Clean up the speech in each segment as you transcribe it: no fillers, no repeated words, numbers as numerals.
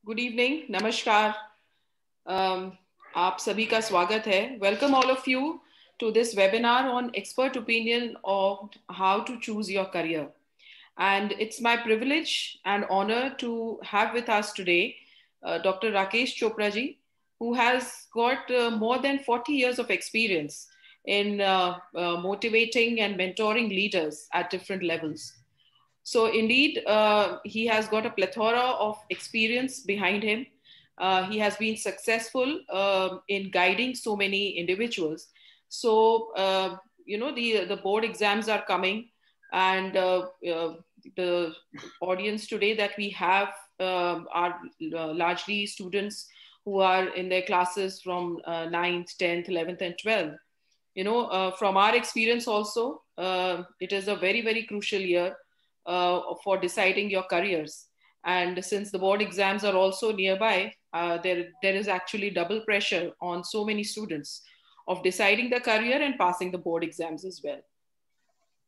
Good evening, नमस्कार। आप सभी का स्वागत है। Welcome all of you to this webinar on expert opinion of how to choose your career. And it's my privilege and honor to have with us today Dr. Rakesh Chopra ji, who has got more than 40 years of experience in motivating and mentoring leaders at different levels. So indeed, he has got a plethora of experience behind him. He has been successful in guiding so many individuals. So the board exams are coming, and the audience today that we have are largely students who are in their classes from 9th, 10th, 11th, and 12th. From our experience also, it is a very, very crucial year for deciding your careers. And since the board exams are also nearby, there is actually double pressure on so many students of deciding the career and passing the board exams as well.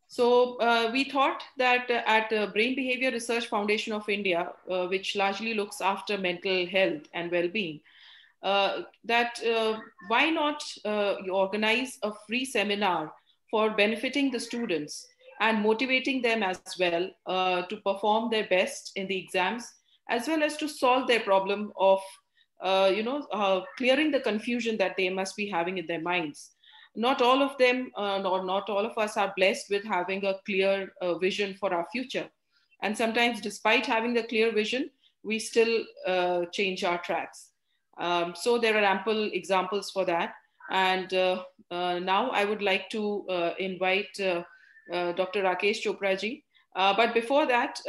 So we thought that at Brain Behavior Research Foundation of India, which largely looks after mental health and well-being, that why not you organize a free seminar for benefiting the students and motivating them as well to perform their best in the exams, as well as to solve their problem of clearing the confusion that they must be having in their minds. Not all of them, or not all of us, are blessed with having a clear vision for our future. And sometimes, despite having the clear vision, we still change our tracks. So there are ample examples for that. And now I would like to invite Dr. Rakesh Chopra ji. But before that,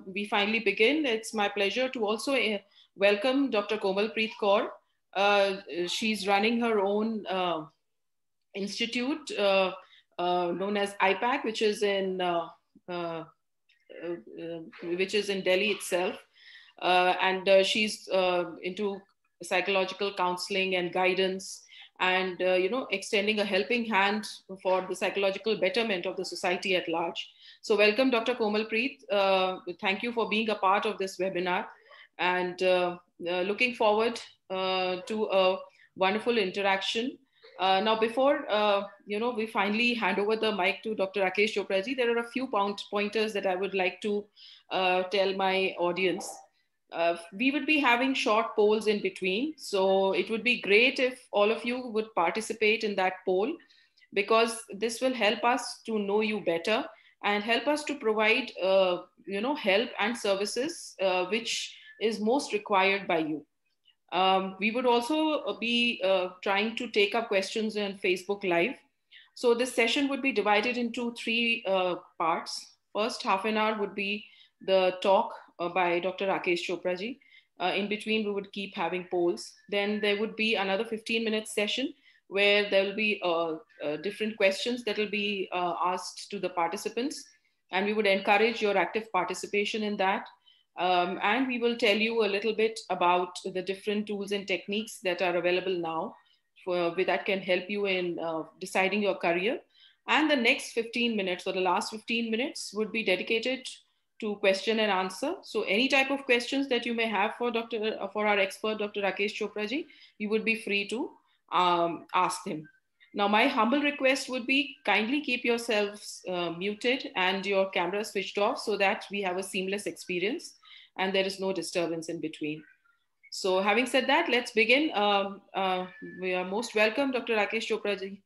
we finally begin. It's my pleasure to also welcome Dr. Komalpreet Kaur. She's running her own institute known as IPAC, which is in Delhi itself, and she's into psychological counseling and guidance, and extending a helping hand for the psychological betterment of the society at large. So welcome, Dr. Komalpreet. Thank you for being a part of this webinar, and looking forward to a wonderful interaction. Now, before we finally hand over the mic to Dr. Rakesh Chopra ji, there are a few pointers that I would like to tell my audience. We would be having short polls in between. So it would be great if all of you would participate in that poll, because this will help us to know you better and help us to provide, help and services which is most required by you. We would also be trying to take up questions on Facebook Live. So this session would be divided into three parts. First half an hour would be the talk by Dr. Rakesh Chopra ji. In between, we would keep having polls. Then there would be another 15-minute session where there will be different questions that will be asked to the participants. And we would encourage your active participation in that. And we will tell you a little bit about the different tools and techniques that are available now that can help you in deciding your career. And the next 15 minutes or the last 15 minutes would be dedicated to question and answer. So any type of questions that you may have for our expert, Dr. Rakesh Chopra ji, you would be free to ask him. Now, my humble request would be kindly keep yourselves muted and your camera switched off so that we have a seamless experience and there is no disturbance in between. So having said that, let's begin. We are most welcome, Dr. Rakesh Chopra ji,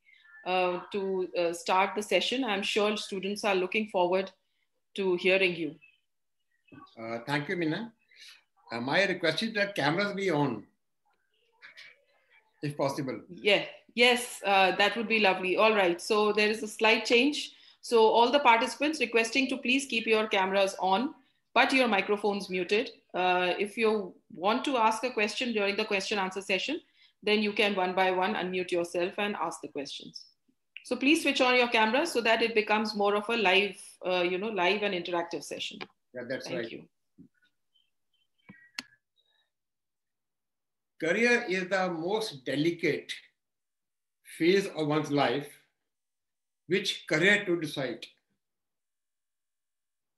to start the session. I'm sure students are looking forward to hearing you. Thank you, Meena. My request is that cameras be on, if possible. Yes, that would be lovely. All right, so there is a slight change. So all the participants requesting to please keep your cameras on, but your microphones muted. If you want to ask a question during the question answer session, then you can one by one unmute yourself and ask the questions. So please switch on your cameras so that it becomes more of a live, live and interactive session. Yeah, that's right. Thank you. Career is the most delicate phase of one's life, which career to decide.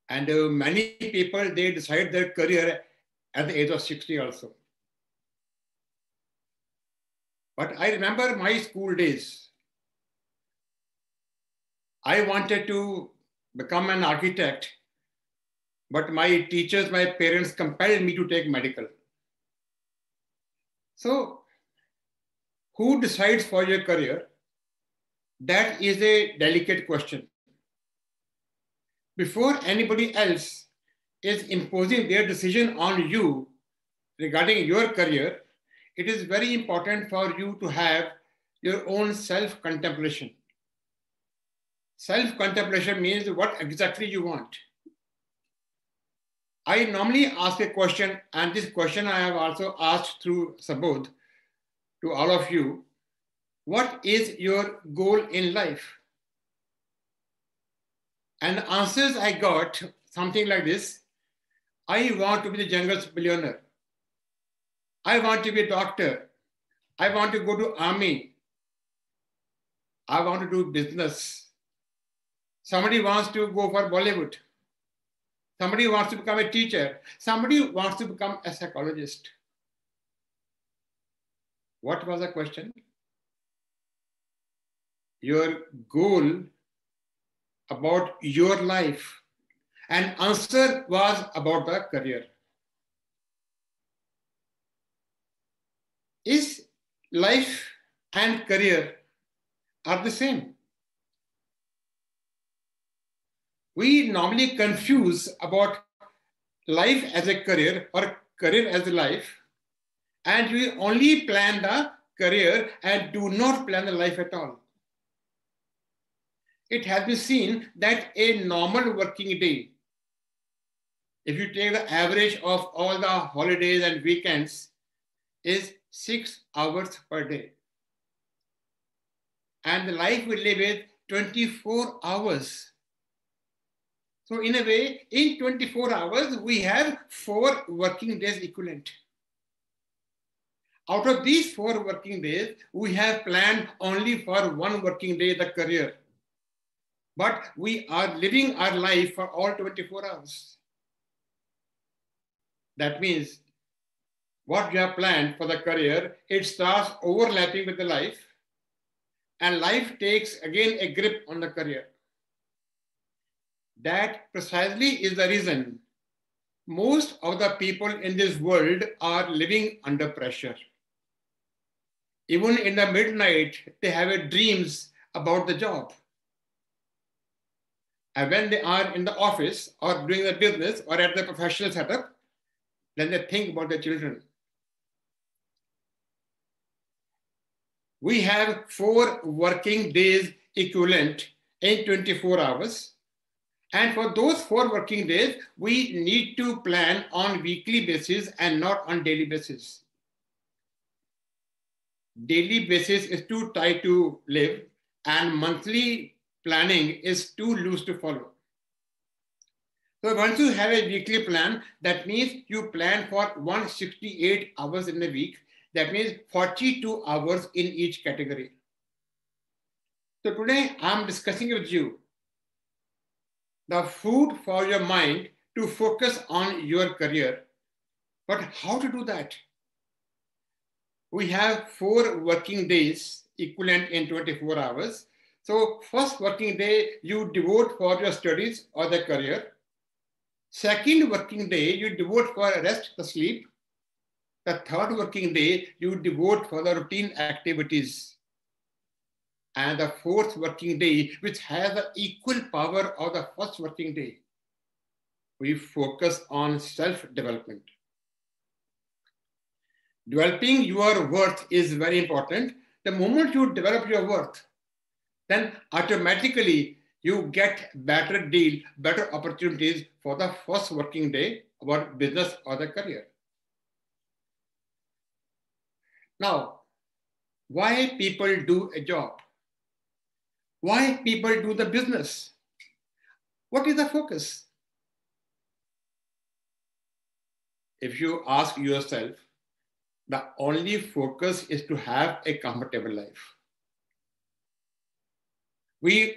And many people, they decide their career at the age of 60 also. But I remember my school days. I wanted to become an architect, but my teachers, my parents compelled me to take medical. So, who decides for your career? That is a delicate question. Before anybody else is imposing their decision on you regarding your career, it is very important for you to have your own self-contemplation. Self-contemplation means what exactly you want. I normally ask a question, and this question I have also asked through Sabodh to all of you. What is your goal in life? And the answers I got something like this. I want to be the youngest billionaire. I want to be a doctor. I want to go to army. I want to do business. Somebody wants to go for Bollywood. Somebody wants to become a teacher. Somebody wants to become a psychologist. What was the question? Your goal about your life. And answer was about the career. Is life and career are the same? We normally confuse about life as a career or career as a life, and we only plan the career and do not plan the life at all. It has been seen that a normal working day, if you take the average of all the holidays and weekends, is 6 hours per day. And the life we live is 24 hours. So in a way, in 24 hours, we have 4 working days equivalent. Out of these 4 working days, we have planned only for 1 working day, the career. But we are living our life for all 24 hours. That means what you have planned for the career, it starts overlapping with the life, and life takes again a grip on the career. That precisely is the reason most of the people in this world are living under pressure. Even in the midnight, they have dreams about the job. And when they are in the office or doing the business or at the professional setup, then they think about their children. We have 4 working days equivalent in 24 hours. And for those 4 working days, we need to plan on weekly basis and not on daily basis. Daily basis is too tight to live, and monthly planning is too loose to follow. So once you have a weekly plan, that means you plan for 168 hours in a week. That means 42 hours in each category. So today I'm discussing with you the food for your mind to focus on your career. But how to do that? We have 4 working days equivalent in 24 hours. So first working day, you devote for your studies or the career. Second working day, you devote for rest, the sleep. The third working day, you devote for the routine activities. And the fourth working day, which has the equal power of the first working day, we focus on self-development. Developing your worth is very important. The moment you develop your worth, then automatically you get better deal, better opportunities for the first working day about business or the career. Now, why people do a job? Why people do the business? What is the focus? If you ask yourself, the only focus is to have a comfortable life.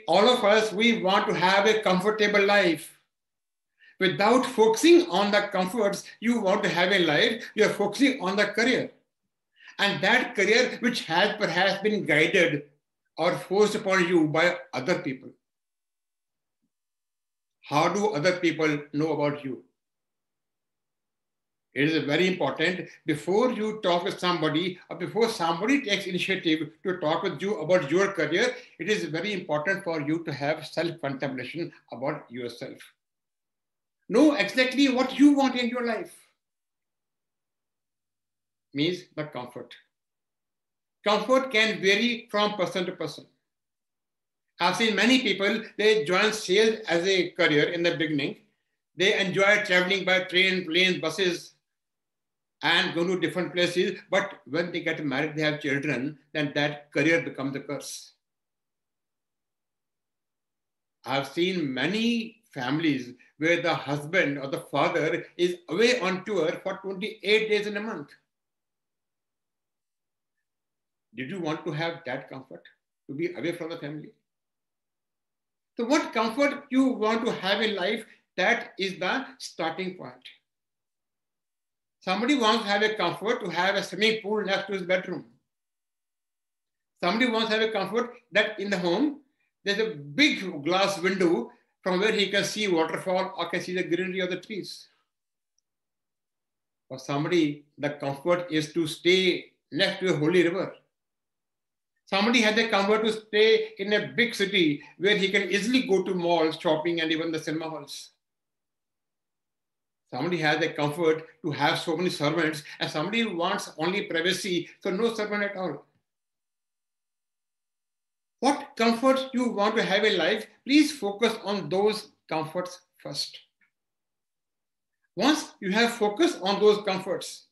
All of us, we want to have a comfortable life. Without focusing on the comforts you want to have in life, you are focusing on the career. And that career which has perhaps been guided or forced upon you by other people. How do other people know about you? It is very important before you talk with somebody or before somebody takes initiative to talk with you about your career, it is very important for you to have self-contemplation about yourself. Know exactly what you want in your life. Means the comfort. Comfort can vary from person to person. I've seen many people, they join sales as a career in the beginning. They enjoy traveling by train, planes, buses, and go to different places. But when they get married, they have children, then that career becomes a curse. I've seen many families where the husband or the father is away on tour for 28 days in a month. Did you want to have that comfort, to be away from the family? So what comfort you want to have in life, that is the starting point. Somebody wants to have a comfort to have a swimming pool next to his bedroom. Somebody wants to have a comfort that in the home, there's a big glass window from where he can see waterfall or can see the greenery of the trees. For somebody, the comfort is to stay next to a holy river. Somebody has the comfort to stay in a big city where he can easily go to malls, shopping, and even the cinema halls. Somebody has the comfort to have so many servants, and somebody wants only privacy, so no servant at all. What comfort you want to have in life, please focus on those comforts first. Once you have focused on those comforts,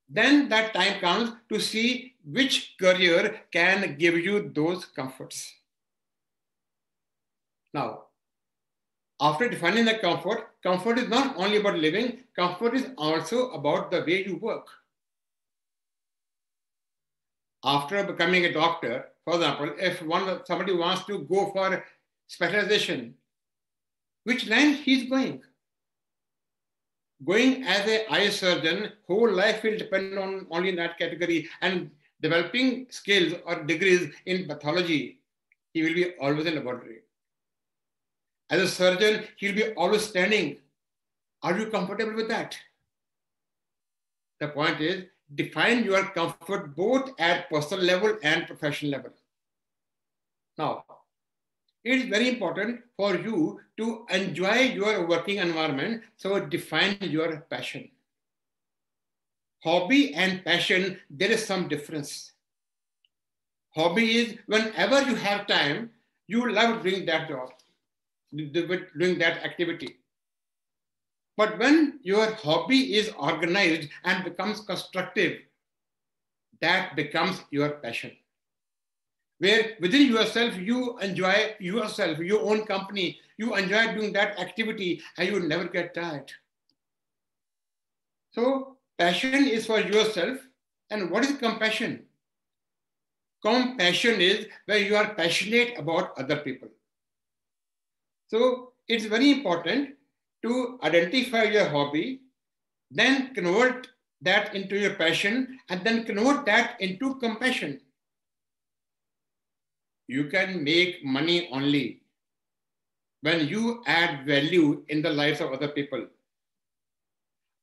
then that time comes to see which career can give you those comforts. Now, after defining the comfort, comfort is not only about living, comfort is also about the way you work. After becoming a doctor, for example, if somebody wants to go for specialization, which line he's going? Going as an eye surgeon, whole life will depend on only in that category, and developing skills or degrees in pathology, he will be always in laboratory. As a surgeon, he'll be always standing. Are you comfortable with that? The point is, define your comfort both at personal level and professional level. Now, it is very important for you to enjoy your working environment, so define your passion. Hobby and passion, there is some difference. Hobby is whenever you have time, you love doing that job, doing that activity. But when your hobby is organized and becomes constructive, that becomes your passion. Where within yourself, you enjoy yourself, your own company, you enjoy doing that activity and you never get tired. So passion is for yourself. And what is compassion? Compassion is where you are passionate about other people. So it's very important to identify your hobby, then convert that into your passion, and then convert that into compassion. You can make money only when you add value in the lives of other people.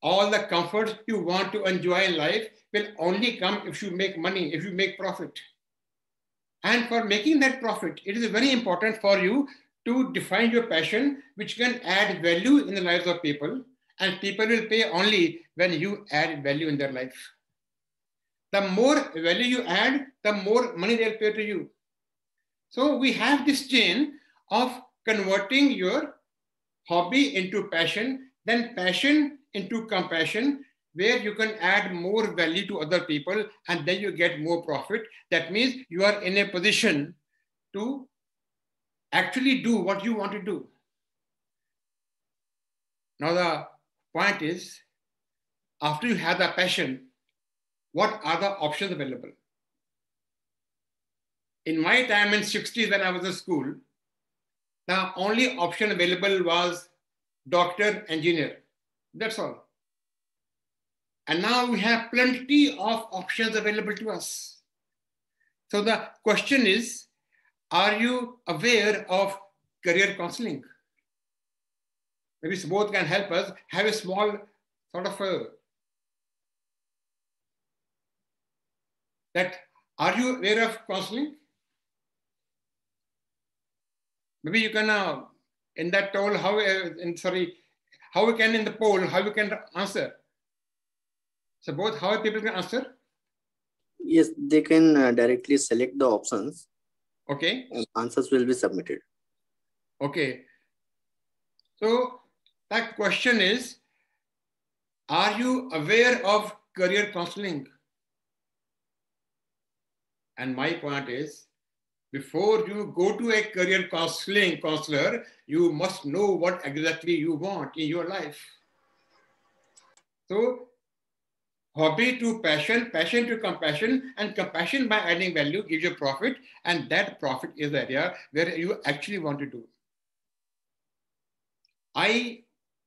All the comforts you want to enjoy in life will only come if you make money, if you make profit. And for making that profit, it is very important for you to define your passion, which can add value in the lives of people, and people will pay only when you add value in their life. The more value you add, the more money they'll pay to you. So we have this chain of converting your hobby into passion, then passion into compassion, where you can add more value to other people and then you get more profit. That means you are in a position to actually do what you want to do. Now the point is, after you have the passion, what are the options available? In my time in 60s when I was in school, the only option available was doctor, engineer. That's all. And now we have plenty of options available to us. So the question is, are you aware of career counseling? Maybe both can help us have a small sort of that. Are you aware of counseling? Maybe you can in that poll how we can in the poll how we can answer. So both how people can answer. Yes, they can directly select the options. Okay. And answers will be submitted. Okay. So that question is, are you aware of career counseling? And my point is, before you go to a career counselor, you must know what exactly you want in your life. So hobby to passion, passion to compassion, and compassion by adding value gives you profit, and that profit is the area where you actually want to do. I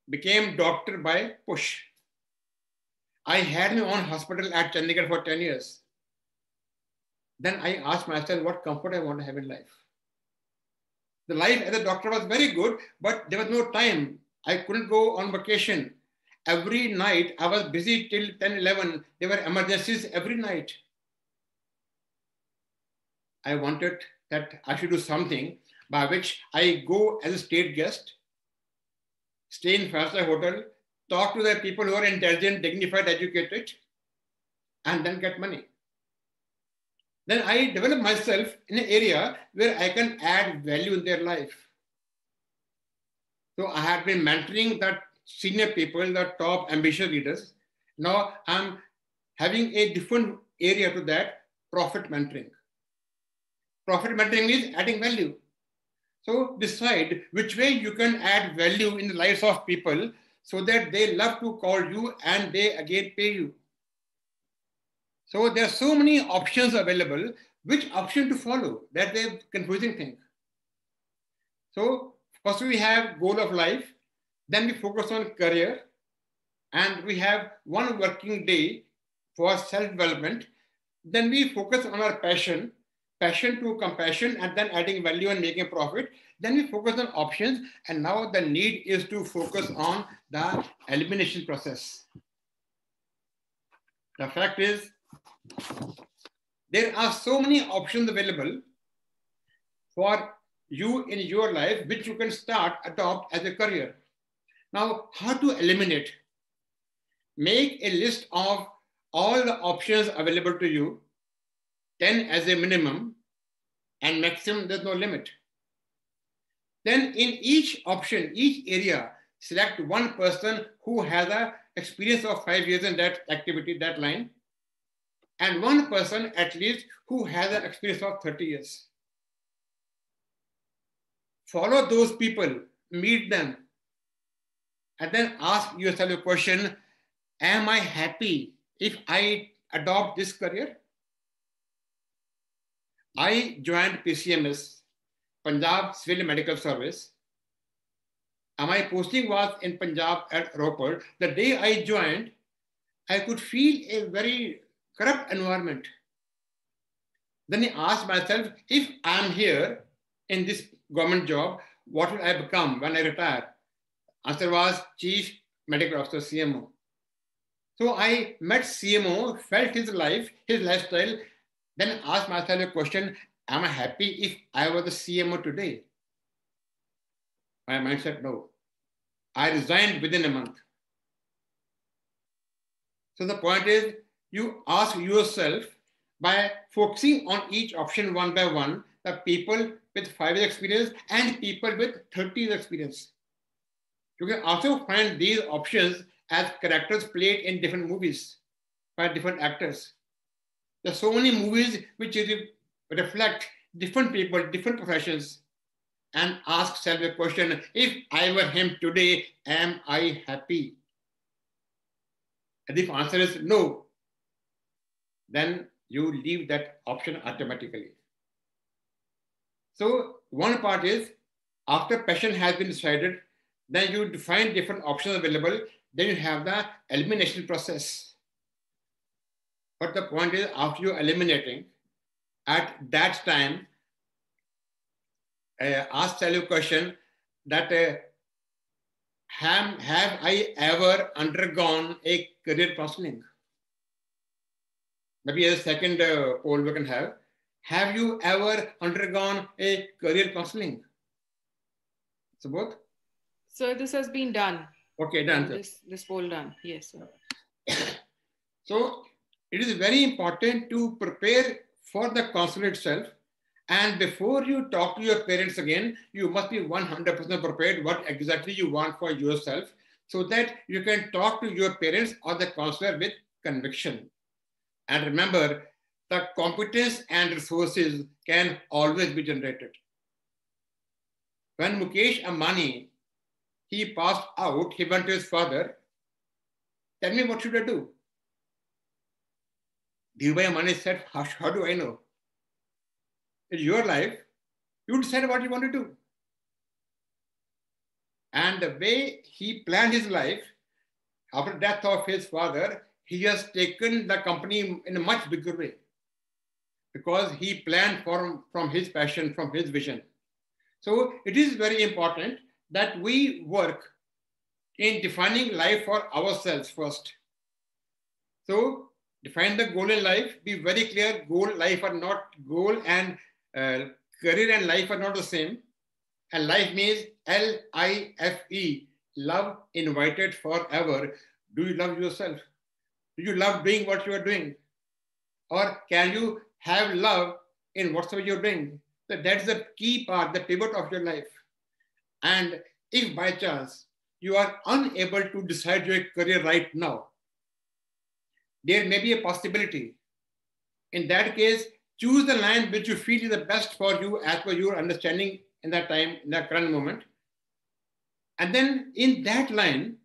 became doctor by push. I had my own hospital at Chandigarh for 10 years. Then I asked myself what comfort I want to have in life. The life as a doctor was very good, but there was no time. I couldn't go on vacation. Every night I was busy till 10, 11. There were emergencies every night. I wanted that I should do something by which I go as a state guest, stay in five-star hotel, talk to the people who are intelligent, dignified, educated, and then get money. Then I develop myself in an area where I can add value in their life. So I have been mentoring the senior people, the top ambitious leaders. Now I'm having a different area to that, profit mentoring. Profit mentoring is adding value. So decide which way you can add value in the lives of people so that they love to call you and they again pay you. So there are so many options available. Which option to follow? That's the confusing thing. So first we have goal of life, then we focus on career, and we have one working day for self-development. Then we focus on our passion, passion to compassion, and then adding value and making profit. Then we focus on options, and now the need is to focus on the elimination process. The fact is, there are so many options available for you in your life, which you can start, adopt as a career. Now, how to eliminate? Make a list of all the options available to you, 10 as a minimum, and maximum, there's no limit. Then in each option, each area, select one person who has an experience of 5 years in that activity, that line, and one person at least who has an experience of 30 years. Follow those people, meet them, and then ask yourself a question, am I happy if I adopt this career? I joined PCMS, Punjab Civil Medical Service, and my posting was in Punjab at Ropar. The day I joined, I could feel a very corrupt environment. Then I asked myself, if I'm here in this government job, what will I become when I retire? Answer was Chief Medical Officer, CMO. So I met CMO, felt his life, his lifestyle, then asked myself a question, am I happy if I were the CMO today? My mind said no. I resigned within a month. So the point is, you ask yourself by focusing on each option one by one, the people with 5 years experience and people with 30 years experience. You can also find these options as characters played in different movies by different actors. There are so many movies which reflect different people, different professions, and ask self a question, if I were him today, am I happy? And if answer is no, then you leave that option automatically. So one part is, after passion has been decided, Then you define different options available. Then you have the elimination process. But the point is, after you eliminating, at that time, ask yourself a question that have I ever undergone a career counseling? Maybe as a second poll we can have. Have you ever undergone a career counseling? So both? So this has been done. Okay, done. This poll done. Yes, sir. So it is very important to prepare for the counselor itself. And before you talk to your parents again, you must be 100% prepared what exactly you want for yourself so that you can talk to your parents or the counselor with conviction. And remember, the competence and resources can always be generated. When Mukesh Ambani, he passed out, he went to his father, tell me what should I do? Dhirubhai Ambani said, how do I know? It's your life. You decide what you want to do. And the way he planned his life, after the death of his father, he has taken the company in a much bigger way because he planned from his passion, from his vision. So it is very important that we work in defining life for ourselves first. So define the goal in life, be very clear, goal, life are not goal, and career and life are not the same. And life means L-I-F-E, love invited forever. Do you love yourself? Do you love doing what you are doing? Or can you have love in whatsoever you're doing? So that's the key part, the pivot of your life. And if by chance you are unable to decide your career right now, there may be a possibility. In that case, choose the line which you feel is the best for you as per your understanding in that time, in that current moment. And then in that line,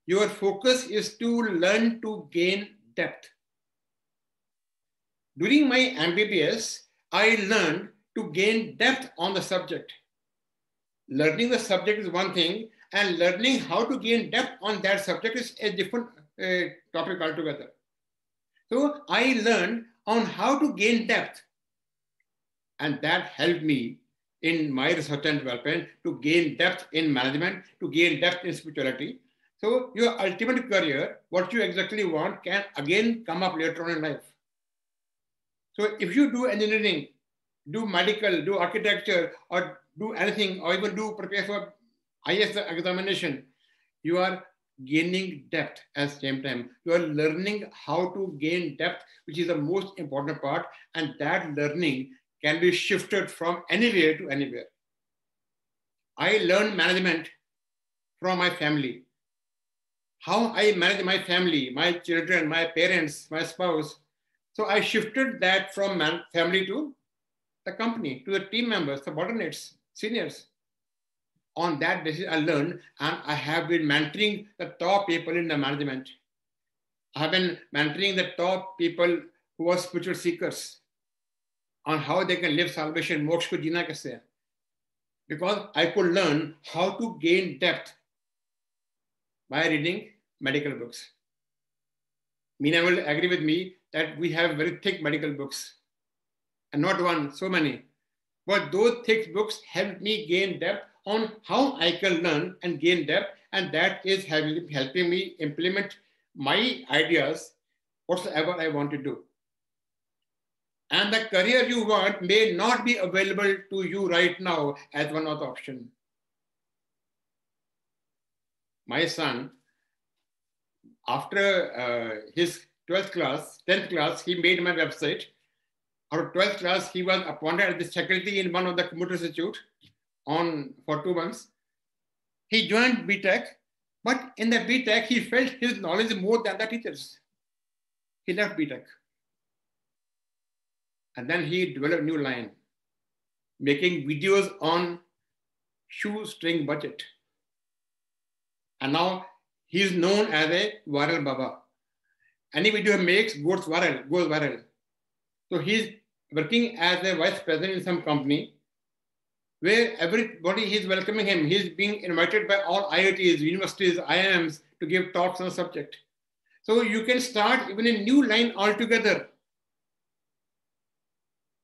your focus is to learn to gain depth. During my MBBS, I learned to gain depth on the subject. Learning the subject is one thing, and learning how to gain depth on that subject is a different topic altogether. So I learned on how to gain depth, and that helped me in my research and development to gain depth in management, to gain depth in spirituality. So your ultimate career, what you exactly want, can again come up later on in life. So if you do engineering, do medical, do architecture, or do anything, or even do prepare for IAS examination, you are gaining depth at the same time. You are learning how to gain depth, which is the most important part, and that learning can be shifted from anywhere to anywhere. I learned management from my family. How I manage my family, my children, my parents, my spouse. So I shifted that from family to the company, to the team members, subordinates, seniors. On that basis, I learned, and I have been mentoring the top people in the management. I have been mentoring the top people who are spiritual seekers on how they can live salvation, moksha ko jeena kaise hai. Because I could learn how to gain depth by reading medical books. Meena will agree with me that we have very thick medical books, and not one, so many. But those thick books helped me gain depth on how I can learn and gain depth, and that is helping me implement my ideas, whatsoever I want to do. And the career you want may not be available to you right now as one of the options. My son, after his 12th class, 10th class, he made my website. After 12th class, he was appointed as the faculty in one of the computer institute for 2 months. He joined BTech, but in the BTech, he felt his knowledge more than the teachers. He left BTech. And then he developed a new line, making videos on shoestring budget. And now he is known as a viral Baba. Any video he makes goes viral. So he's working as a vice president in some company. where everybody is welcoming him. He's being invited by all IITs, universities, IIMs to give talks on the subject. So you can start even a new line altogether.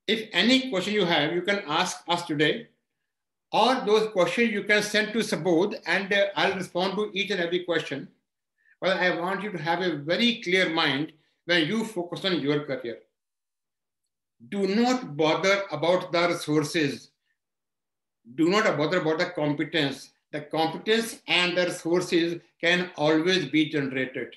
If any question you have, you can ask us today, or those questions you can send to Subodh, and I'll respond to each and every question. But I want you to have a very clear mind when you focus on your career. Do not bother about the resources. Do not bother about the competence. The competence and the resources can always be generated.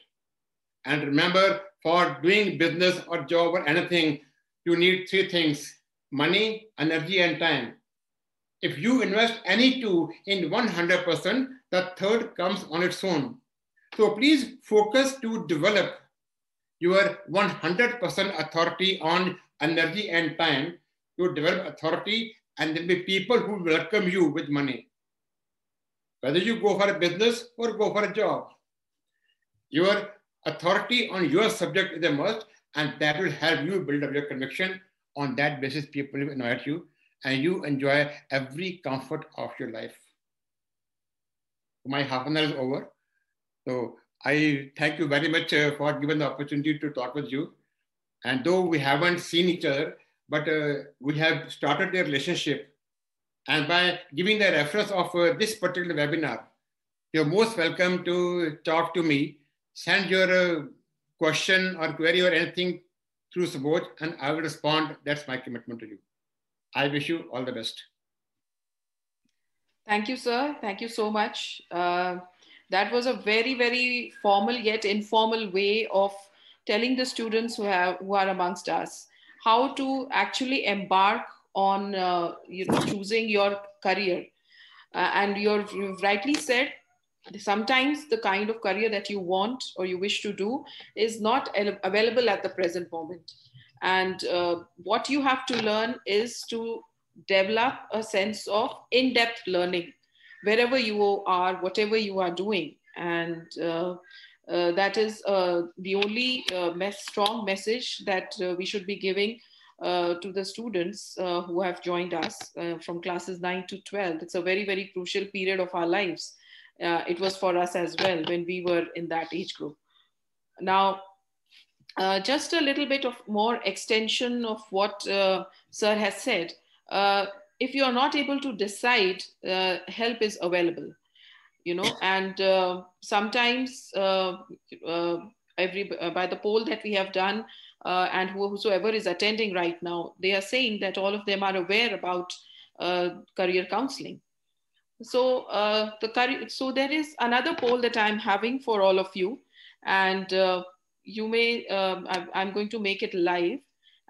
And remember, for doing business or job or anything, you need three things: money, energy, and time. If you invest any two in 100%, the third comes on its own. So please focus to develop your 100% authority on energy and time. You develop authority, and there'll be people who welcome you with money. Whether you go for a business or go for a job, your authority on your subject is a must, and that will help you build up your conviction. On that basis, people will invite you, and you enjoy every comfort of your life. My half an hour is over. So I thank you very much for giving the opportunity to talk with you. And though we haven't seen each other, but we have started a relationship. And by giving the reference of this particular webinar, you're most welcome to talk to me. Send your question or query or anything through Subodh, and I will respond. That's my commitment to you. I wish you all the best. Thank you, sir. Thank you so much. That was a very, very formal yet informal way of telling the students who are amongst us how to actually embark on choosing your career. And you've rightly said, sometimes the kind of career that you want or you wish to do is not available at the present moment. And what you have to learn is to develop a sense of in-depth learning wherever you are, whatever you are doing. And that is the only strong message that we should be giving to the students who have joined us from classes 9 to 12. It's a very, very crucial period of our lives. It was for us as well when we were in that age group. Now, just a little bit of more extension of what Sir has said. If you are not able to decide, help is available, and sometimes by the poll that we have done, and whosoever is attending right now, they are saying that all of them are aware about career counseling. So so there is another poll that I'm having for all of you, and you may I'm going to make it live,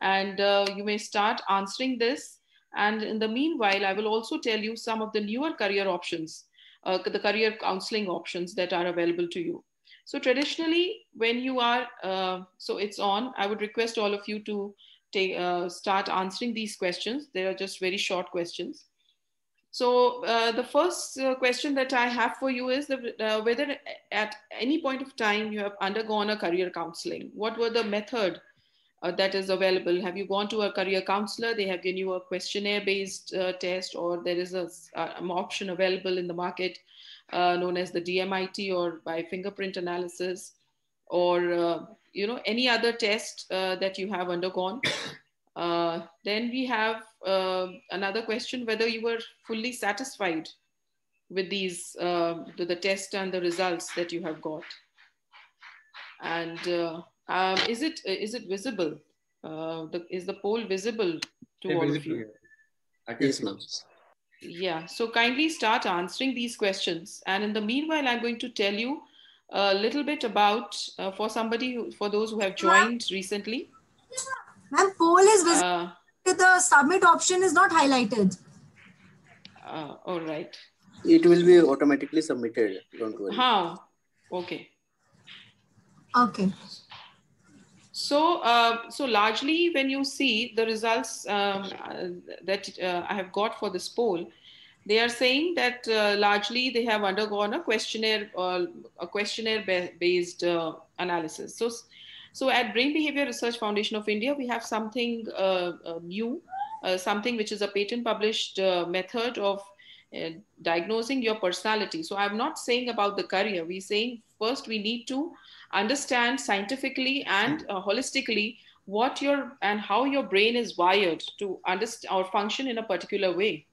and you may start answering this. And in the meanwhile, I will also tell you some of the newer career options, the career counseling options that are available to you. So traditionally, when you are, so it's on, I would request all of you to start answering these questions. They are just very short questions. So the first question that I have for you is whether at any point of time you have undergone a career counseling. What were the method that is available? Have you gone to a career counselor? They have given you a questionnaire-based test, or there is an option available in the market known as the DMIT, or by fingerprint analysis, or any other test that you have undergone. Then we have another question, whether you were fully satisfied with these, the test and the results that you have got. And is it visible? Is the poll visible to all of you? Yes, ma'am. Yeah, so kindly start answering these questions. And in the meanwhile, I'm going to tell you a little bit about, for those who have joined recently. Ma'am, poll is visible. The submit option is not highlighted. All right. It will be automatically submitted. Don't worry. How? Okay. Okay. So, so largely when you see the results that I have got for this poll, they are saying that largely they have undergone a questionnaire-based analysis. So at Brain Behavior Research Foundation of India, we have something new something which is a patent published method of diagnosing your personality. So I'm not saying about the career. We're saying first we need to understand scientifically and holistically what your and how your brain is wired to understand or function in a particular way.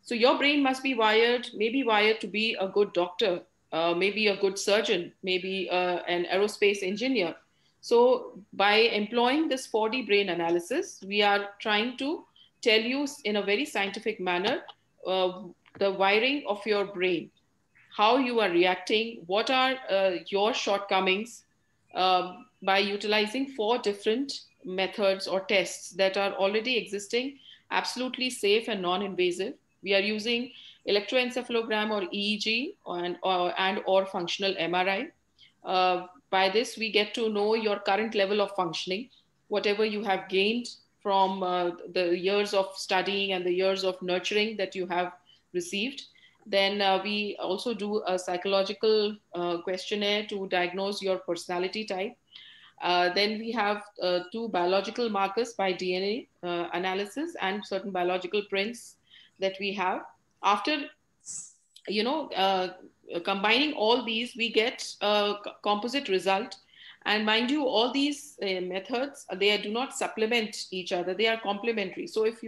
So your brain must be wired, maybe wired to be a good doctor, maybe a good surgeon, maybe an aerospace engineer. So by employing this 4D brain analysis, we are trying to tell you in a very scientific manner the wiring of your brain, how you are reacting, what are your shortcomings, by utilizing 4 different methods or tests that are already existing, absolutely safe and non-invasive. We are using electroencephalogram or EEG and or functional MRI. By this, we get to know your current level of functioning, whatever you have gained from the years of studying and the years of nurturing that you have received. Then we also do a psychological questionnaire to diagnose your personality type. Then we have 2 biological markers by DNA analysis and certain biological prints that we have. After, combining all these, we get a composite result. And mind you, all these methods, they do not supplement each other. They are complementary. So if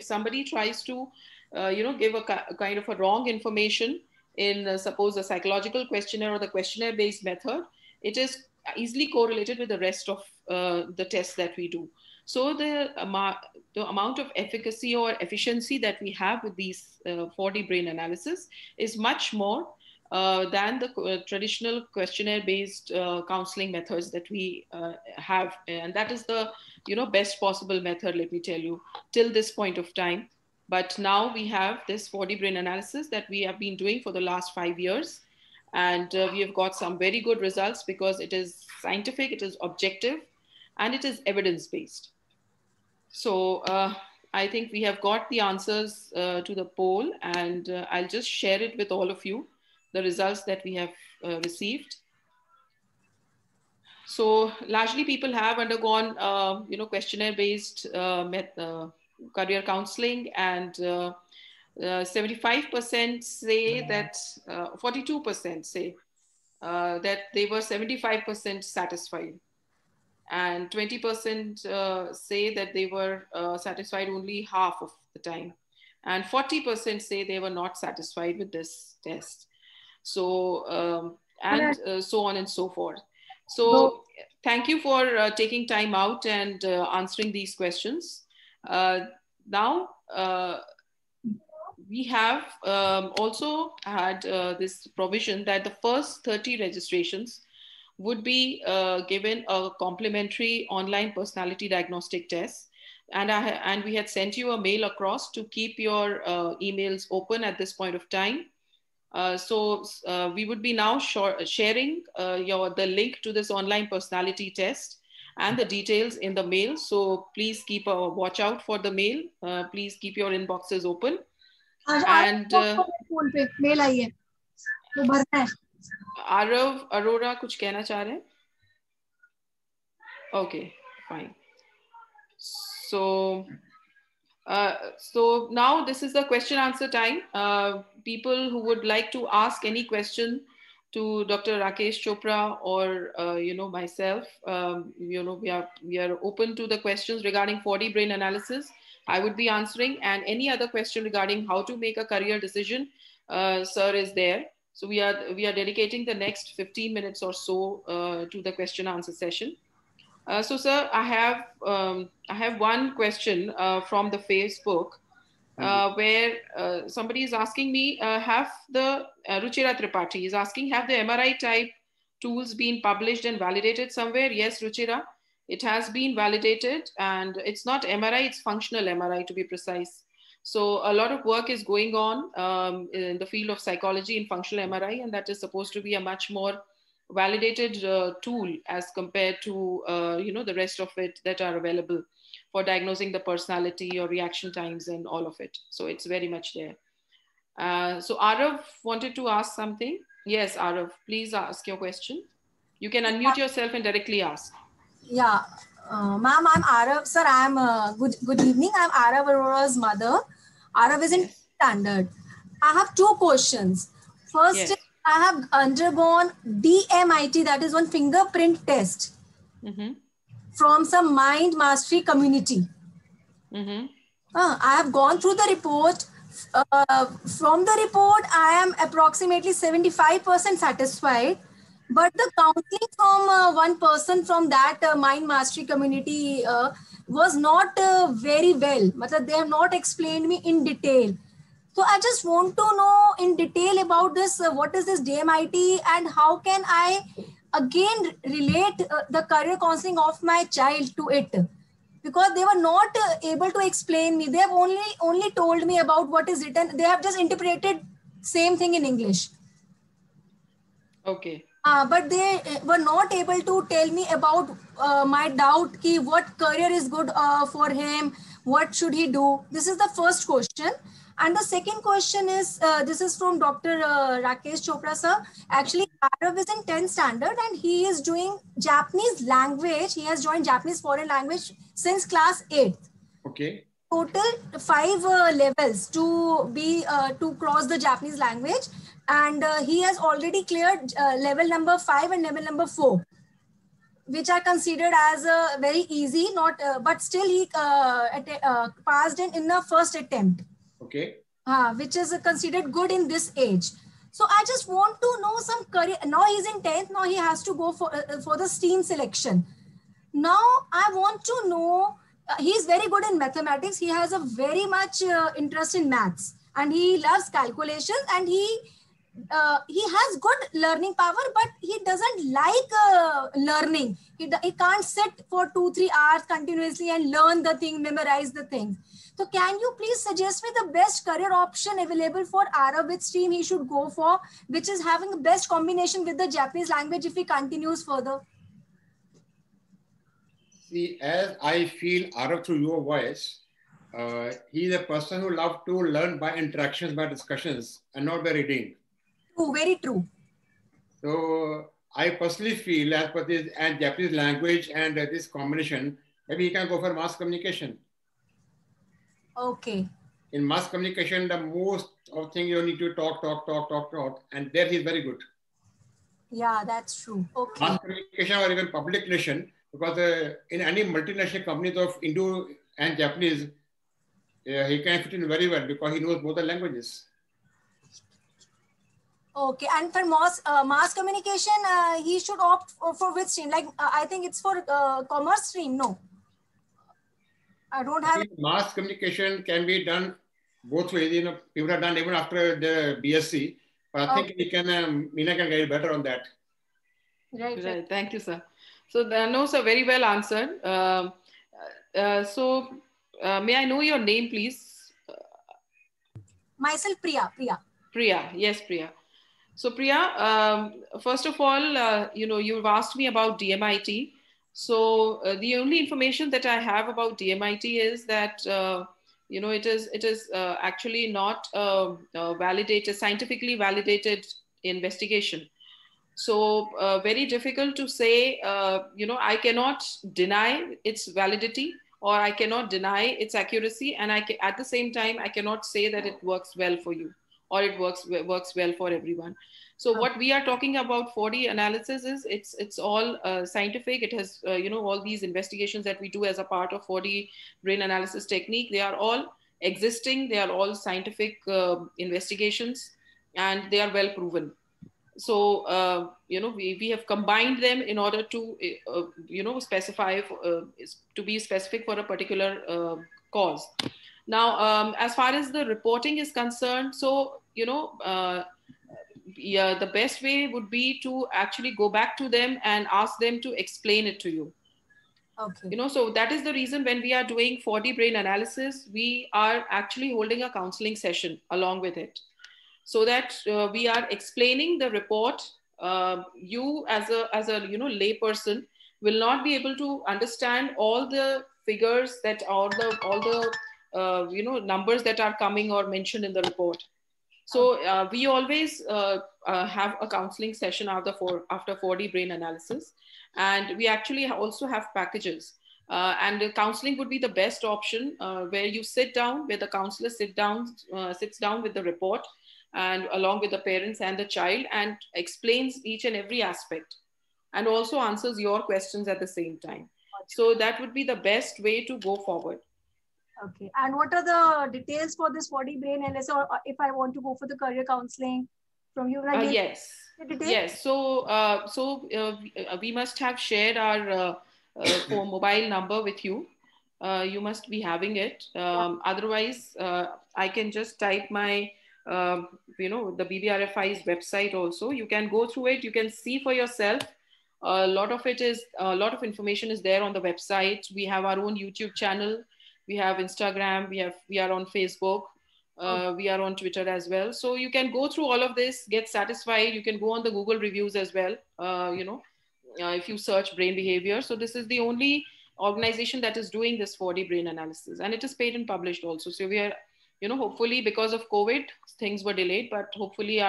somebody tries to, give a kind of a wrong information in, suppose, a psychological questionnaire or the questionnaire-based method, it is easily correlated with the rest of the tests that we do. So the amount of efficacy or efficiency that we have with these 4D brain analysis is much more than the traditional questionnaire-based counseling methods that we have. And that is the best possible method, let me tell you, till this point of time. But now we have this 4D brain analysis that we have been doing for the last 5 years. And we have got some very good results because it is scientific, it is objective, and it is evidence-based. So I think we have got the answers to the poll, and I'll just share it with all of you, the results that we have received. So largely people have undergone, questionnaire-based career counseling, and 75% say that, 42% say that they were 75% satisfied. And 20% say that they were satisfied only half of the time. And 40% say they were not satisfied with this test. So, so on and so forth. So thank you for taking time out and answering these questions. Now, we have also had this provision that the first 30 registrations would be given a complimentary online personality diagnostic test. And we had sent you a mail across to keep your emails open at this point of time. So we would be now sharing the link to this online personality test and the details in the mail. So please keep a watch out for the mail. Please keep your inboxes open. And mail आई है, वो भरना है. Arav Arora कुछ कहना चाह रहे हैं? Okay, fine. So now this is the question answer time. People who would like to ask any question to Dr. Rakesh Chopra or myself, we are open to the questions regarding 4D brain analysis. I would be answering, and any other question regarding how to make a career decision, sir is there. So we are dedicating the next 15 minutes or so to the question answer session. So sir, I have one question from the Facebook where somebody is asking me, have the Ruchira Tripathi is asking, have the MRI type tools been published and validated somewhere? Yes, Ruchira, it has been validated, and it's not MRI, it's functional MRI to be precise. So a lot of work is going on in the field of psychology in functional MRI, and that is supposed to be a much more validated tool as compared to the rest of it that are available for diagnosing the personality or reaction times and all of it. So it's very much there. So Arav wanted to ask something. Yes, Arav, please ask your question. You can unmute yourself and directly ask. Yeah, Ma'am, I'm Arav. Sir, I'm good evening. I'm Arav Arora's mother. Arav is in Yes. standard. I have two questions. First, Yes. I have undergone DMIT, that is one fingerprint test from some mind mastery community. I have gone through the report. From the report, I am approximately 75% satisfied. But the counseling from one person from that mind mastery community was not very well. Matlab, they have not explained me in detail. So I just want to know in detail about this. What is this DMIT and how can I again relate the career counseling of my child to it? Because they were not able to explain me. They have only told me about what is written. They have just interpreted same thing in English. Okay. But they were not able to tell me about my doubt ki what career is good for him, what should he do. This is the first question. And the second question is, this is from Dr. Rakesh Chopra sir. Actually, Arav is in 10th standard and he is doing Japanese language. He has joined Japanese foreign language since class 8th. Okay. Total 5 levels to be to cross the Japanese language, and he has already cleared level number 5 and level number 4, which are considered as very easy, not but still he passed in the first attempt. Okay. Which is considered good in this age. So I just want to know some career. Now he's in 10th. Now he has to go for the STEAM selection. Now I want to know, he's very good in mathematics. He has a very much interest in maths and he loves calculations and he has good learning power, but he doesn't like learning. He can't sit for 2-3 hours continuously and learn the thing, memorize the thing. So can you please suggest me the best career option available for Arav, which stream he should go for, which is having the best combination with the Japanese language if he continues further? See, as I feel Arav through your voice, he is a person who loves to learn by interactions, by discussions, and not by reading. True, very true. So I personally feel, as per this and Japanese language and this combination, maybe he can go for mass communication. Okay. In mass communication, the most of things you need to talk, and there he is very good. Yeah, that's true. Okay. Mass communication or even public relation, because in any multinational companies of Indo and Japanese, he can fit in very well because he knows both the languages. Okay, and for mass communication, he should opt for which stream? Like, I think it's for commerce stream, no? I don't have... Mass communication can be done both ways. You know, people have done even after the BSc, but I think we can, Meena can get better on that. Right. Thank you, sir. So, no, sir, very well answered. So, may I know your name, please? Myself, Priya. Priya. Yes, Priya. So, Priya, first of all, you've asked me about DMIT. So, the only information that I have about DMIT is that, it is actually not validated, scientifically validated investigation. So very difficult to say, I cannot deny its validity or I cannot deny its accuracy. And at the same time, I cannot say that it works well for you or it works well for everyone. So what we are talking about 4D analysis is it's all scientific. It has, all these investigations that we do as a part of 4D brain analysis technique, they are all existing. They are all scientific investigations and they are well proven. So, we have combined them in order to, specify, to be specific for a particular cause. Now, as far as the reporting is concerned, so, the best way would be to actually go back to them and ask them to explain it to you. Okay. So that is the reason when we are doing 4D brain analysis, we are actually holding a counseling session along with it. So that we are explaining the report. You as a lay person will not be able to understand all the figures that all the numbers that are coming or mentioned in the report. So we always have a counseling session after 4D brain analysis, and we actually also have packages. And the counseling would be the best option, where you sit down, where the counselor sits down with the report and along with the parents and the child, and explains each and every aspect, and also answers your questions at the same time. So that would be the best way to go forward. Okay. And what are the details for this body brain LS, or if I want to go for the career counseling from you? Yes. Yes. So we must have shared our for mobile number with you. You must be having it. Otherwise, I can just type my, the BBRFI's website also. You can go through it. You can see for yourself. A lot of information is there on the website. We have our own YouTube channel. We have Instagram. We are on Facebook. We are on Twitter as well. So you can go through all of this, get satisfied. You can go on the Google reviews as well. If you search brain behavior. So this is the only organization that is doing this 4D brain analysis, and it is paid and published also. So we are, hopefully because of COVID, things were delayed, but hopefully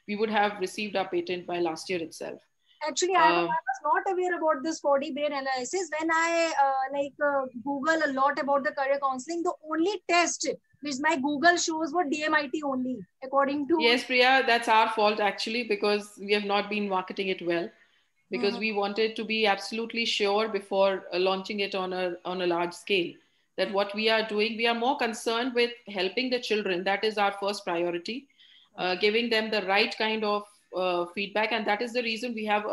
we would have received our patent by last year itself. Actually, I was not aware about this 4D brain analysis. When I Google a lot about the career counseling, the only test which my Google shows were DMIT only, according to... Yes, Priya, that's our fault actually, because we have not been marketing it well, because we wanted to be absolutely sure before launching it on a large scale, that what we are doing, we are more concerned with helping the children. That is our first priority, giving them the right kind of feedback. And that is the reason we have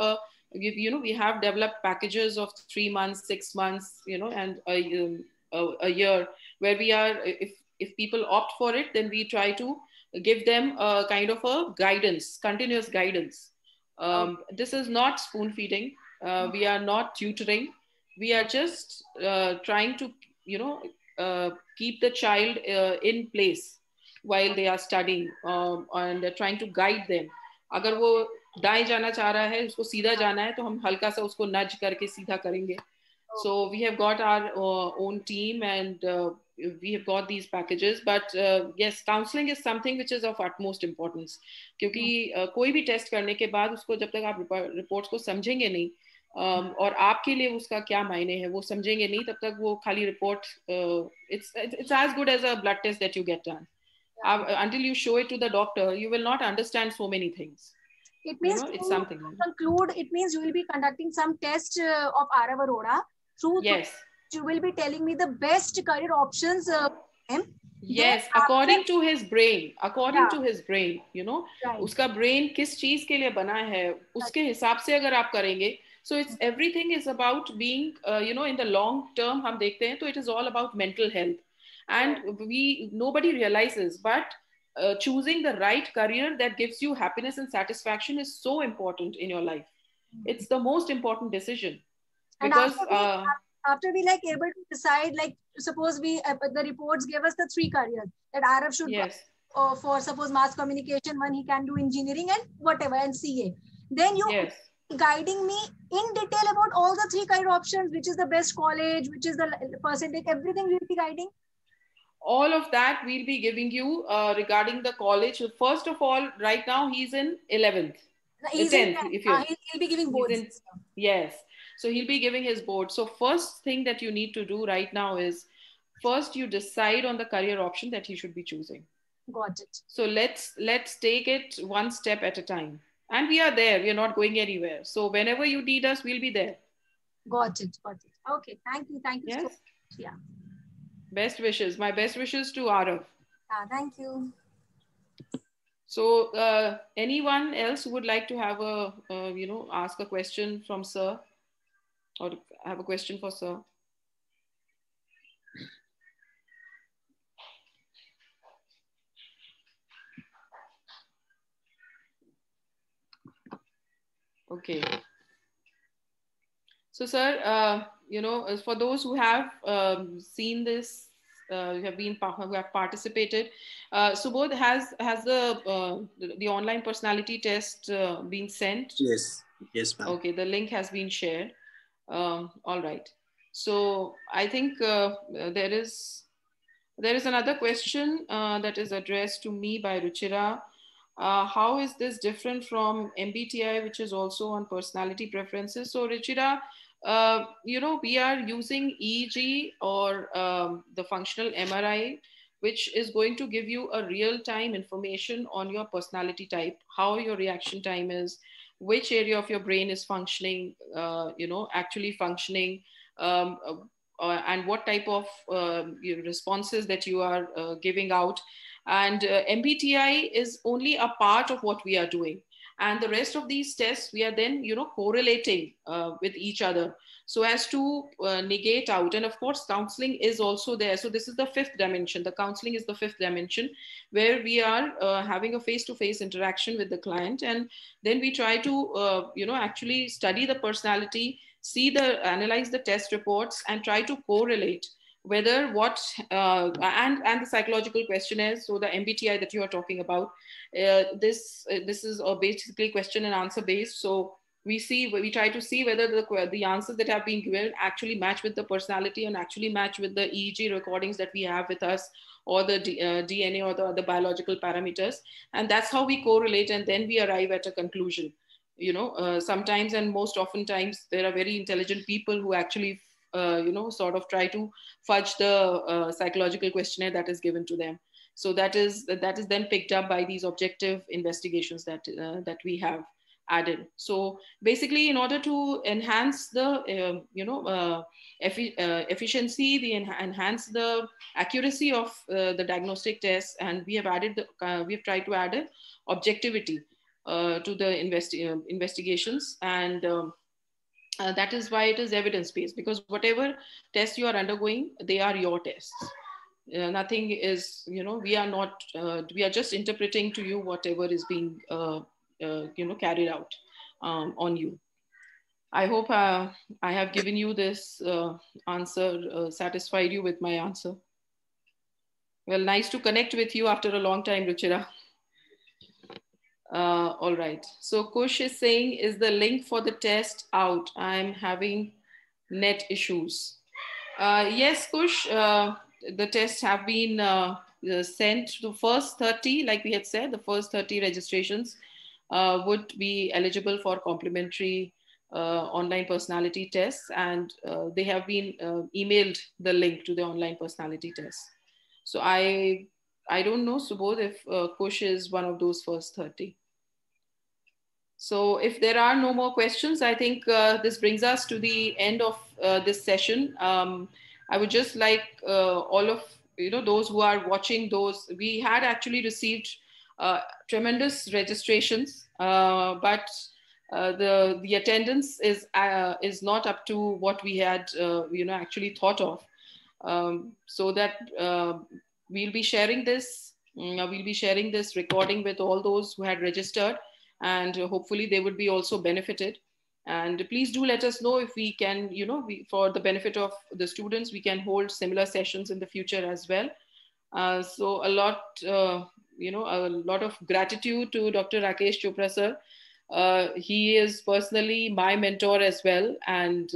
we have developed packages of 3 months, 6 months, and a year, where we are, if people opt for it, then we try to give them a kind of a guidance, continuous guidance. This is not spoon feeding. We are not tutoring. We are just trying to, keep the child in place while they are studying, and trying to guide them. अगर वो दाएं जाना चाह रहा है, उसको सीधा जाना है, तो हम हल्का सा उसको नज करके सीधा करेंगे. So we have got our own team, and we have got these packages. But yes, counseling is something which is of utmost importance. क्योंकि कोई भी टेस्ट करने के बाद उसको जब तक आप रिपोर्ट्स को समझेंगे नहीं, और आपके लिए उसका क्या मायने है वो समझेंगे नहीं, तब तक वो खाली report, it's as good as a blood test that you get done. Until you show it to the doctor, you will not understand so many things. It means it's something like conclude. It means you will be conducting some test of Arav Arora. Yes. You will be telling me the best career options. Yes, according to his brain. According to his brain, उसका brain किस चीज के लिए बना है, उसके हिसाब से अगर आप करेंगे. So it's everything is about being, in the long term. हम देखते हैं तो it is all about mental health, and nobody realizes, but choosing the right career that gives you happiness and satisfaction is so important in your life. It's the most important decision. Because after we like able to decide, like suppose we the reports gave us the 3 careers that Arav should go for, suppose mass communication, one he can do engineering and whatever, and CA. Then you guiding me in detail about all the 3 career options, which is the best college, which is the percentage, everything you will be guiding. All of that we'll be giving you regarding the college. First of all, right now he's in 11th. He's 10th. He'll be giving boards. Yes. So he'll be giving his board. So first thing that you need to do right now is, first you decide on the career option that he should be choosing. Got it. So let's take it one step at a time. And we are there. We are not going anywhere. So whenever you need us, we'll be there. Got it. Okay. Thank you. Yes. So much. Yeah. Best wishes. My best wishes to Arav. Thank you. So anyone else who would like to have ask a question from sir, or have a question for sir? Okay. So sir, for those who have seen this, who have participated, Subodh, has the online personality test been sent? Yes, ma'am. Okay, the link has been shared. All right. So I think there is another question that is addressed to me by Ruchira. How is this different from MBTI, which is also on personality preferences? So Ruchira, we are using EEG or the functional MRI, which is going to give you a real-time information on your personality type, how your reaction time is, which area of your brain is functioning, actually functioning, um, and what type of responses that you are giving out. And MBTI is only a part of what we are doing. And the rest of these tests, we are then, correlating with each other so as to negate out. And of course, counseling is also there. So this is the fifth dimension. The counseling is the fifth dimension, where we are having a face-to-face interaction with the client. And then we try to, actually study the personality, analyze the test reports, and try to correlate whether what and the psychological questionnaires. So the MBTI that you are talking about, this is basically question and answer based. So we try to see whether the answers that have been given actually match with the personality and actually match with the EEG recordings that we have with us, or the DNA or the biological parameters. And that's how we correlate, and then we arrive at a conclusion. Sometimes, and most often times, there are very intelligent people who actually sort of try to fudge the psychological questionnaire that is given to them. So that is then picked up by these objective investigations that we have added. So basically, in order to enhance the efficiency, enhance the accuracy of the diagnostic tests, and we have tried to add objectivity to the investigations. And that is why it is evidence-based, because whatever tests you are undergoing, they are your tests. Nothing is, we are just interpreting to you whatever is being, carried out on you. I hope I have given you this answer, satisfied you with my answer. Well, nice to connect with you after a long time, Ruchira. All right. So Kush is saying, is the link for the test out? I'm having net issues. Yes, Kush, the tests have been sent to first 30, like we had said, the first 30 registrations would be eligible for complimentary online personality tests. And they have been emailed the link to the online personality test. So I don't know, Subodh, if Kush is one of those first 30. So if there are no more questions, I think this brings us to the end of this session. I would just like all of those who are watching, we had actually received tremendous registrations, but the attendance is not up to what we had actually thought of. So that we'll be sharing this recording with all those who had registered, and hopefully they would be also benefited. And please do let us know if we can, for the benefit of the students, we can hold similar sessions in the future as well. So a lot of gratitude to Dr. Rakesh Chopra sir. He is personally my mentor as well. And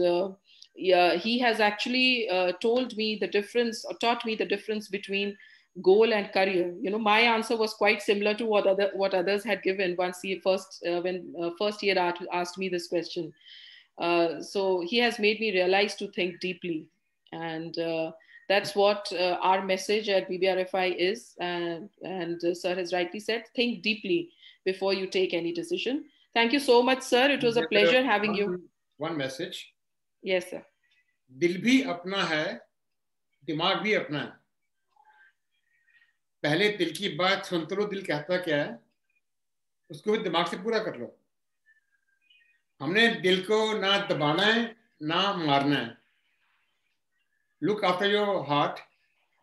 he has actually taught me the difference between goal and career. My answer was quite similar to what others had given once first he had asked me this question. So he has made me realize to think deeply, and that's what our message at BBRFI is. And sir has rightly said, think deeply before you take any decision. Thank you so much, sir. It was a pleasure having you. One message. Yes, sir. दिल भी अपना है, दिमाग भी अपना है. पहले दिल की बात सुनते लो, दिल कहता क्या है, उसको भी दिमाग से पूरा कर लो. हमने दिल को ना दबाना है ना मारना है. Look after your heart.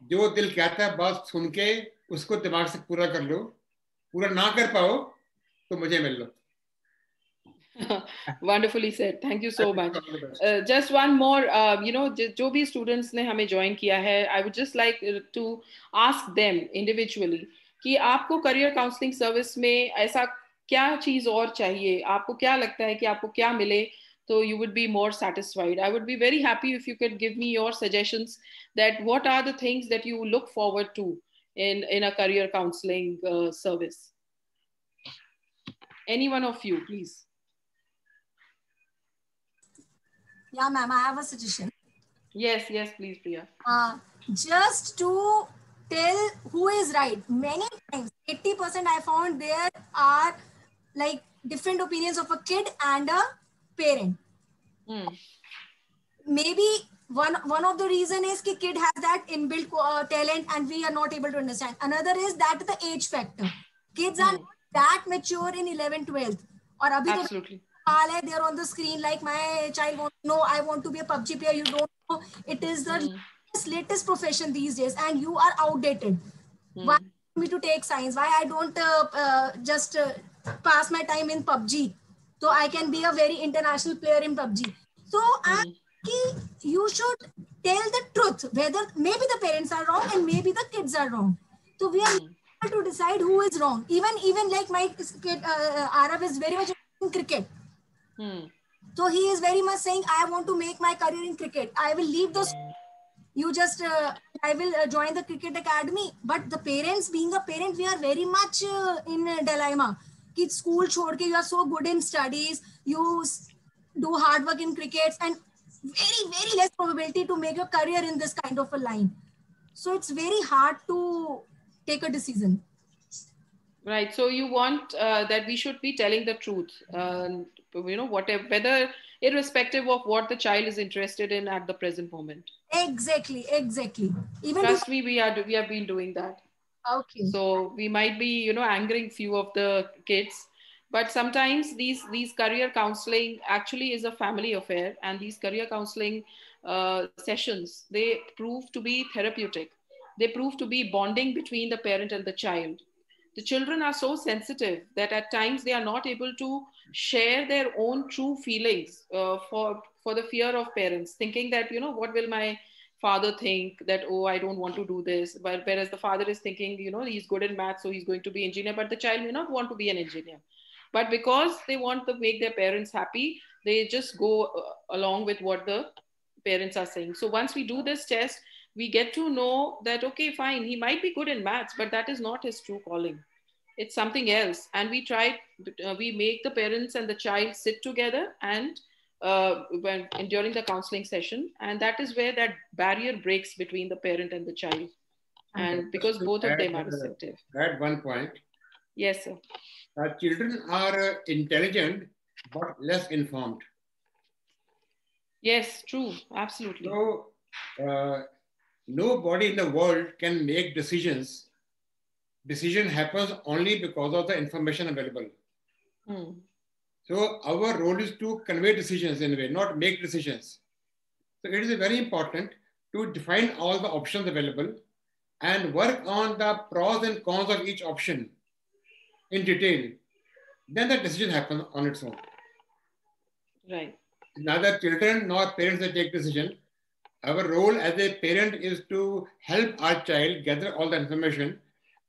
जो दिल कहता है बात सुन के उसको दिमाग से पूरा कर लो. पूरा ना कर पाओ तो मुझे मिल लो. Wonderfully said. Thank you so much. Just one more, जो भी students ने हमें join किया है, I would just like to ask them individually कि आपको career counseling service में ऐसा क्या चीज और चाहिए, आपको क्या लगता है कि आपको क्या मिले तो you would be more satisfied. I would be very happy if you could give me your suggestions that what are the things that you look forward to in a career counseling service. Any one of you, please. Yeah, ma'am, I have a suggestion. Yes, yes, please, Priya. Just to tell who is right. Many times, 80% I found there are like different opinions of a kid and a parent. Maybe one of the reason is that kid has that inbuilt talent and we are not able to understand. Another is that the age factor. Kids are not that mature in 11th, 12th. Or Absolutely. They're on the screen like my child wants to know, I want to be a PUBG player. You don't know. It is the latest profession these days and you are outdated. Why me to take science? Why I don't just pass my time in PUBG? So I can be a very international player in PUBG. So you should tell the truth, whether maybe the parents are wrong and maybe the kids are wrong. So we are able to decide who is wrong. Even like my kid, Arav is very much in cricket. So he is very much saying, I want to make my career in cricket. I will leave those. You just, I will join the cricket academy. But the parents, being a parent, we are very much in a dilemma. Ki school chhod ke, you are so good in studies. You do hard work in cricket and very less probability to make your career in this kind of a line. So it's very hard to take a decision. Right. So you want that we should be telling the truth, whatever, whether irrespective of what the child is interested in at the present moment. Exactly. Even trust me, we have been doing that. Okay. So we might be, angering few of the kids, but sometimes these career counseling actually is a family affair, and these career counseling sessions, they prove to be therapeutic. They prove to be bonding between the parent and the child. The children are so sensitive that at times they are not able to share their own true feelings for the fear of parents, thinking that, what will my father think, that, oh, I don't want to do this. But whereas the father is thinking, he's good in math, so he's going to be engineer, but the child may not want to be an engineer. But because they want to make their parents happy, they just go along with what the parents are saying. So once we do this test, we get to know that, okay, fine, he might be good in maths, but that is not his true calling. It's something else. And we make the parents and the child sit together and during the counseling session. And that is where that barrier breaks between the parent and the child. And because both of them are receptive. Add one point. Yes, sir. Children are intelligent, but less informed. Yes, true. Absolutely. So, nobody in the world can make decisions. Decision happens only because of the information available. So our role is to convey decisions in a way, not make decisions. So it is very important to define all the options available and work on the pros and cons of each option in detail. Then the decision happens on its own. Right. Neither children nor parents that take decision. Our role as a parent is to help our child gather all the information,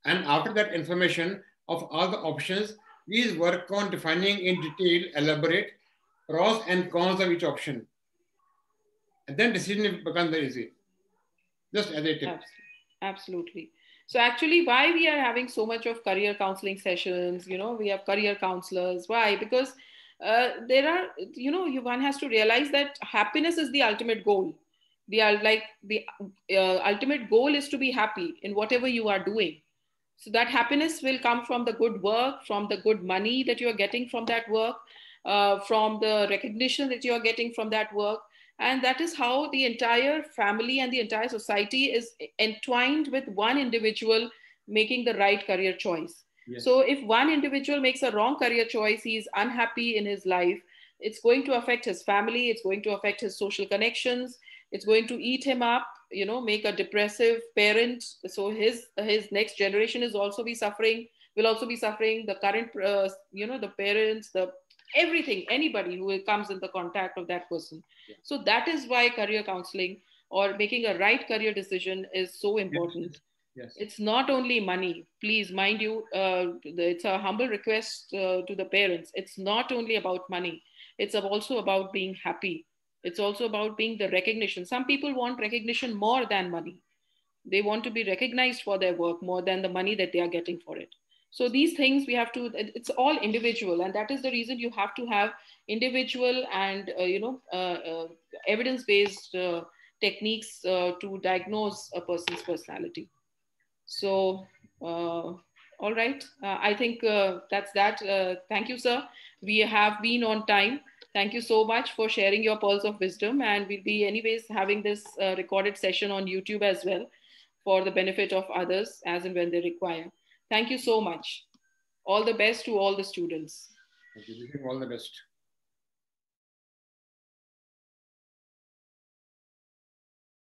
and after that information of all the options, please work on defining in detail, elaborate pros and cons of each option. And then decision becomes very easy. Just as a tip. Absolutely. So actually, why we are having so much of career counseling sessions, we have career counselors. Why? Because there are, one has to realize that happiness is the ultimate goal. The ultimate goal is to be happy in whatever you are doing. So that happiness will come from the good work, from the good money that you are getting from that work, from the recognition that you are getting from that work. And that is how the entire family and the entire society is entwined with one individual making the right career choice. Yes. So if one individual makes a wrong career choice, he's unhappy in his life, it's going to affect his family, it's going to affect his social connections, it's going to eat him up, make a depressive parent. So his next generation will also be suffering. The current, the parents, everything, anybody who comes in the contact of that person. Yeah. So that is why career counseling or making a right career decision is so important. Yes. It's not only money. Please, mind you, it's a humble request to the parents. It's not only about money. It's also about being happy. It's also about being the recognition. Some people want recognition more than money. They want to be recognized for their work more than the money that they are getting for it. So these things we have to, it's all individual, and that is the reason you have to have individual and evidence-based techniques to diagnose a person's personality. So all right, I think that's that. Thank you, sir. We have been on time. Thank you so much for sharing your pearls of wisdom, and we'll be anyways having this recorded session on YouTube as well for the benefit of others as and when they require. Thank you so much. All the best to all the students. Thank you. All the best.